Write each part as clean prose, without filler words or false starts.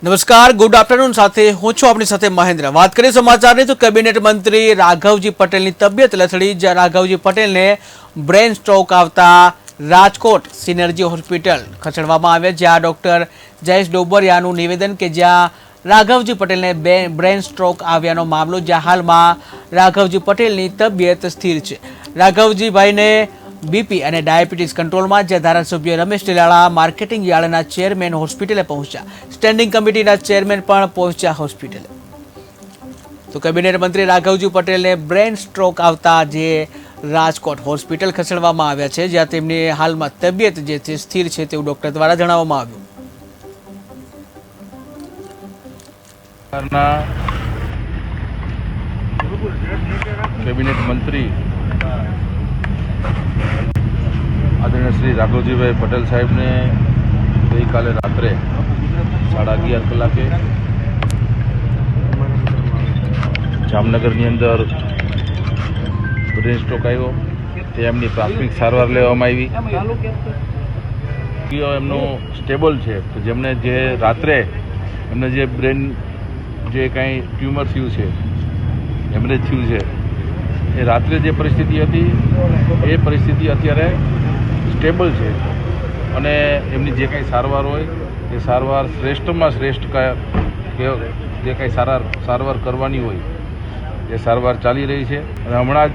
નમસ્કાર, good afternoon સાથે હું છું આપની સાથે મહેન્દ્ર। વાત કરીએ સમાચારની તો કેબિનેટ મંત્રી રાઘવજી પટેલની તબિયત લથડી, જ્યાં રાઘવજી પટેલને બ્રેન સ્ટ્રોક આવતા રાજકોટ સિનર્જી હોસ્પિટલ ખસેડવામાં આવ્યા, જ્યાં ડોક્ટર જયેશ ડોબરિયાનું નિવેદન કે જ્યાં રાઘવજી પટેલને બ્રેન સ્ટ્રોક આવ્યાનો મામલો, જ્યાં હાલમાં રાઘવજી પટેલની તબિયત સ્થિર છે। રાઘવજીભાઈને બીપી અને ડાયાબિટીસ કંટ્રોલમાં, જ્યાં ધારાસભ્ય રમેશ ટીલાળા માર્કેટિંગ યાર્ડના ચેરમેન હોસ્પિટલે પહોંચ્યા, સ્ટેન્ડિંગ કમિટીના ચેરમેન પણ પહોંચ્યા હોસ્પિટલે। તો કેબિનેટ મંત્રી રાઘવજી પટેલને બ્રેન સ્ટ્રોક આવતા જે રાજકોટ હોસ્પિટલ ખસેડવામાં આવ્યા છે, જ્યાં તેમની હાલમાં તબિયત જે છે સ્થિર છે તેવું ડોક્ટર દ્વારા જણાવવામાં આવ્યું। કેબિનેટ મંત્રી આદરણીય શ્રી રાઘવજીભાઈ પટેલ સાહેબને ગઈકાલે રાત્રે 11:30 કલાકે જામનગરની અંદર બ્રેન સ્ટ્રોક આવ્યો। તે એમની પ્રાથમિક સારવાર લેવામાં આવી। એમનું સ્ટેબલ છે, તો જેમને જે રાત્રે એમને જે બ્રેન જે કાંઈ ટ્યુમર થયું છે, હેમરેજ થયું છે, એ રાત્રે જે પરિસ્થિતિ હતી એ પરિસ્થિતિ અત્યારે સ્ટેબલ છે અને એમની જે કાંઈ સારવાર હોય એ સારવાર શ્રેષ્ઠમાં શ્રેષ્ઠ જે કાંઈ સારવાર કરવાની હોય એ સારવાર ચાલી રહી છે। અને હમણાં જ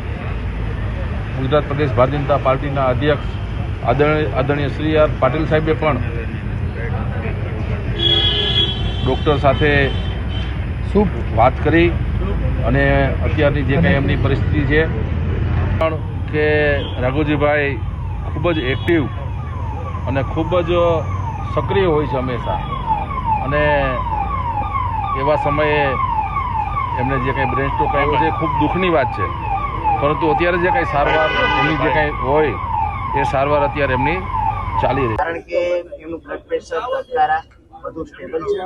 ગુજરાત પ્રદેશ ભારતીય જનતા પાર્ટીના અધ્યક્ષ આદરણીય શ્રી આર પાટીલ સાહેબે પણ ડૉક્ટર સાથે શું વાત કરી અને અત્યારની જે કંઈ એમની પરિસ્થિતિ છે પણ કે રાઘવજીભાઈ ખૂબ જ એક્ટિવ અને ખૂબ જ સક્રિય હોય છે હંમેશા, અને એવા સમયે એમને જે કંઈ બ્રેન સ્ટ્રોક આવ્યો છે એ ખૂબ દુઃખની વાત છે, પરંતુ અત્યારે જે કંઈ સારવાર એમની જે કંઈ હોય એ સારવાર અત્યારે એમની ચાલી રહી, કારણ કે એમનું બ્લડ પ્રેશર દ્વારા બધું સ્ટેબલ છે।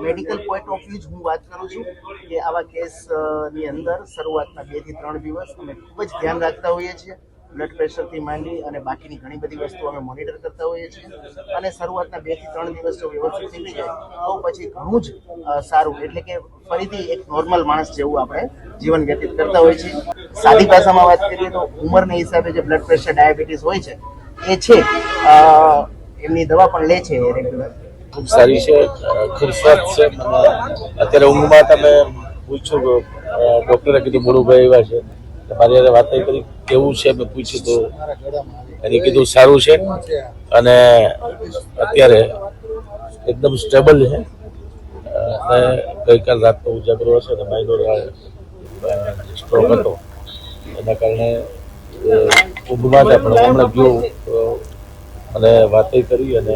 મેડિકલ પોઈન્ટ ઓફ વ્યૂ હું વાત કરું છું કે આવા કેસની અંદર શરૂઆતના 2 થી 3 દિવસ અમે ખૂબ જ ધ્યાન રાખતા હોઈએ છીએ। બ્લડ પ્રેશરથી માંડી અને બાકીની ઘણી બધી વસ્તુઓ અમે મોનિટર કરતા હોઈએ છીએ, અને શરૂઆતના 2 થી 3 દિવસ જો વ્યવસ્થિત થઈ જાય તો પછી ઘણું જ સારું, એટલે કે ફરીથી એક નોર્મલ માણસ જેવું આપણે જીવન વ્યતીત કરતા હોઈએ છીએ। સાદી ભાષામાં વાત કરીએ તો ઉંમરના હિસાબે જે બ્લડ પ્રેશર ડાયાબિટીસ હોય છે એ છે, એમની દવા પણ લે છે રેગ્યુલર, ખૂબ સારી છે, ખર્ચાત છે। મને અત્યારે ઊંઘમાં તમે પૂછ્યું, ડૉક્ટરે કીધું મોડુભાઈ એવા છે, મારી યારે વાત કરી કેવું છે, મેં પૂછ્યું તો એને કીધું સારું છે અને અત્યારે એકદમ સ્ટેબલ છે। અને ગઈકાલ રાતનો ઉજાગરો હશે અને માઇનોર સ્ટ્રોક હતો, એના કારણે ઊંઘમાં હતા, પણ હમણાં ગયો અને વાતે કરી અને